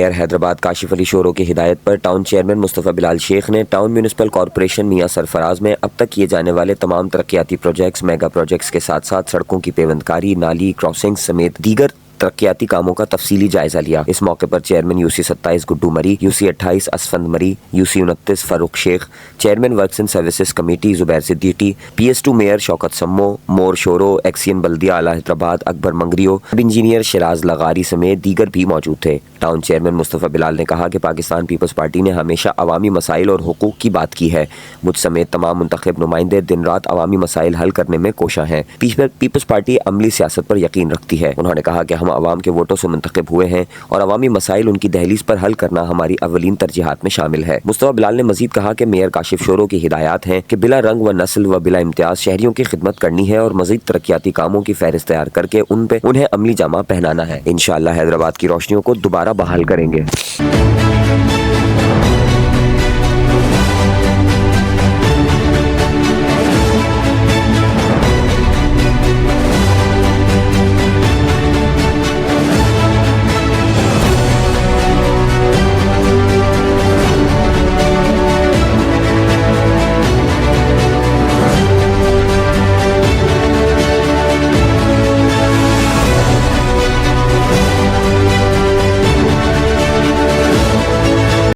Mayor Hyderabad Kashif Ali sorrow की हिदायत पर टाउन चेयरमैन मुस्तफ़ा बिलाल शेख ने टाउन म्यूनिसिपल कॉरपोरेशन मियां सरफराज में अब तक किए जाने वाले तमाम तरक्याती प्रोजेक्ट्स, मेगा प्रोजेक्ट्स के साथ साथ सड़कों की पेवंदकारी, नाली क्रॉसिंग समेत दीगर तरक्याती कामों का तफसीली जायजा लिया। इस मौके पर चेयरमैन यूसी 27 गुड्डू मरी, UC 28 Asfand Mari, UC 29 Farooq Sheikh, chairman works and services committee Zubair Siddiqui, PS2 mayor Shaukat Sammo, Mor Shoro, XEN बल्दिया आला हैदराबाद अकबर मंगरियो, इंजीनियर शराज लगारी समेत दीगर भी मौजूद थे। टाउन चेयरमैन मुस्तफ़ा बिलाल ने कहा कि पाकिस्तान पीपल्स पार्टी ने हमेशा अवामी मसाइल और हुकूक की बात की है। मुझ समेत तमाम मुंतखब नुमाइंदे दिन रात अवामी मसाइल हल करने में कोशा हैं। पीपल्स पार्टी अमली सियासत पर यकीन रखती है। उन्होंने कहा कि हम अवाम के वोटों से मुंतखब हुए हैं और अवामी मसाइल उनकी दहलीज पर हल करना हमारी अवलीन तरजीहात में शामिल है। मुस्तफ़ा बिलाल ने मजीद कहा कि मेयर काशिफ शोरो की हिदायत हैं कि बिला रंग व नस्ल व बिला इम्तियाज शहरियों की खिदमत करनी है और मजीद तरक्याती कामों की फहरिस्त तैयार करके उन्हें अमली जामा पहनाना है। इंशाअल्लाह हैदराबाद की रोशनियों को दोबारा बहाल करेंगे।